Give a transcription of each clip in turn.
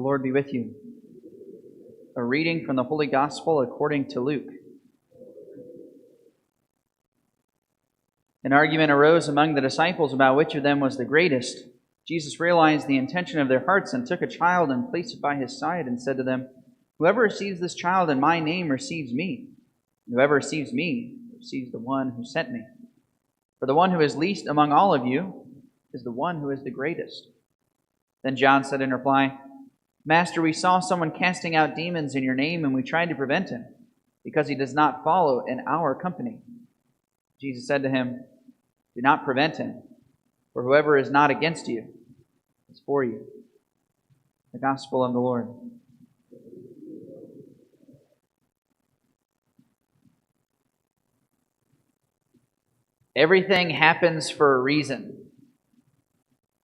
The Lord be with you. A reading from the Holy Gospel according to Luke. An argument arose among the disciples about which of them was the greatest. Jesus realized the intention of their hearts and took a child and placed it by his side and said to them, "Whoever receives this child in my name receives me. Whoever receives me receives the one who sent me. For the one who is least among all of you is the one who is the greatest." Then John said in reply, "Master, we saw someone casting out demons in your name, and we tried to prevent him, because he does not follow in our company." Jesus said to him, "Do not prevent him, for whoever is not against you is for you." The Gospel of the Lord. Everything happens for a reason.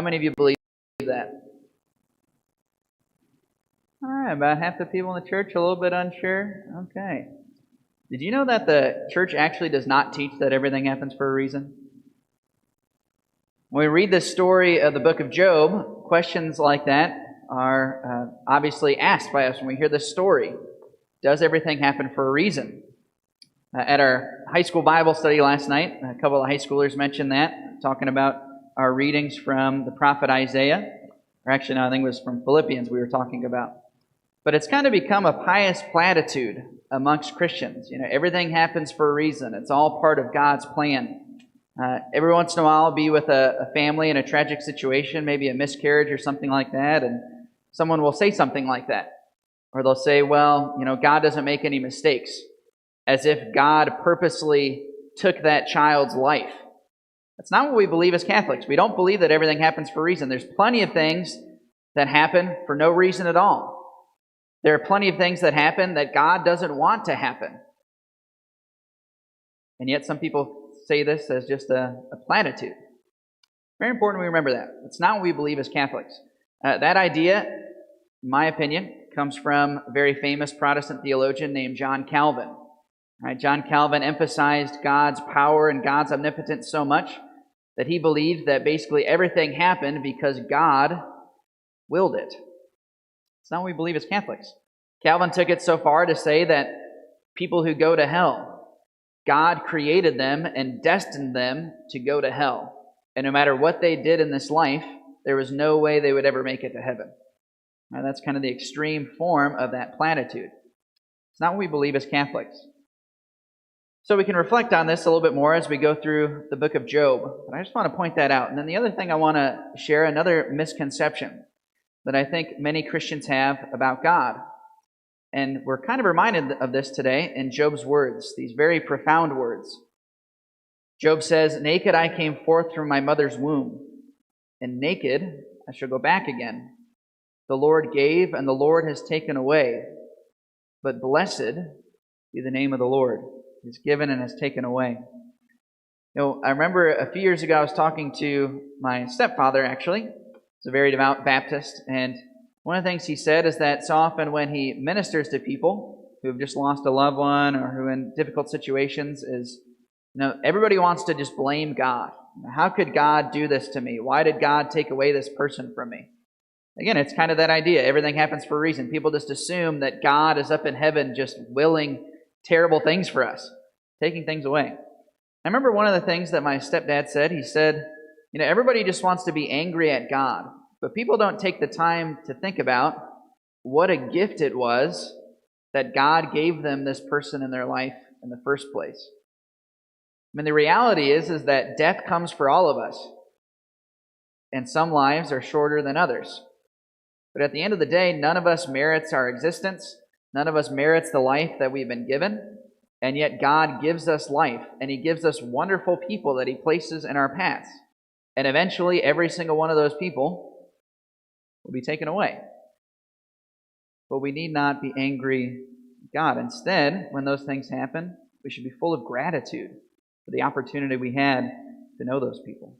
How many of you believe that? All right, about half the people in the church a little bit unsure. Okay. Did you know that the church actually does not teach that everything happens for a reason? When we read the story of the book of Job, questions like that are obviously asked by us when we hear this story. Does everything happen for a reason? At our high school Bible study last night, a couple of high schoolers mentioned that, talking about our readings from the prophet Isaiah. Or actually, no, I think it was from Philippians we were talking about. But it's kind of become a pious platitude amongst Christians. You know, everything happens for a reason. It's all part of God's plan. Every once in a while, I'll be with a family in a tragic situation, maybe a miscarriage or something like that, and someone will say something like that. Or they'll say, well, you know, God doesn't make any mistakes, as if God purposely took that child's life. That's not what we believe as Catholics. We don't believe that everything happens for a reason. There's plenty of things that happen for no reason at all. There are plenty of things that happen that God doesn't want to happen. And yet some people say this as just a platitude. Very important we remember that. It's not what we believe as Catholics. That idea, in my opinion, comes from a very famous Protestant theologian named John Calvin. Right? John Calvin emphasized God's power and God's omnipotence so much that he believed that basically everything happened because God willed it. It's not what we believe as Catholics. Calvin took it so far to say that people who go to hell, God created them and destined them to go to hell. And no matter what they did in this life, there was no way they would ever make it to heaven. Now, that's kind of the extreme form of that platitude. It's not what we believe as Catholics. So we can reflect on this a little bit more as we go through the book of Job. But I just want to point that out. And then the other thing I want to share, another misconception that I think many Christians have about God. And we're kind of reminded of this today in Job's words, these very profound words. Job says, "Naked I came forth from my mother's womb, and naked I shall go back again. The Lord gave, and the Lord has taken away. But blessed be the name of the Lord. He's given and has taken away." You know, I remember a few years ago I was talking to my stepfather, actually. He's a very devout Baptist, and one of the things he said is that so often when he ministers to people who have just lost a loved one or who are in difficult situations is, you know, everybody wants to just blame God. How could God do this to me? Why did God take away this person from me? Again, it's kind of that idea. Everything happens for a reason. People just assume that God is up in heaven just willing terrible things for us, taking things away. I remember one of the things that my stepdad said. He said, you know, everybody just wants to be angry at God, but people don't take the time to think about what a gift it was that God gave them this person in their life in the first place. I mean, the reality is that death comes for all of us, and some lives are shorter than others. But at the end of the day, none of us merits our existence. None of us merits the life that we've been given. And yet God gives us life, and He gives us wonderful people that He places in our paths. And eventually, every single one of those people will be taken away. But we need not be angry at God. Instead, when those things happen, we should be full of gratitude for the opportunity we had to know those people.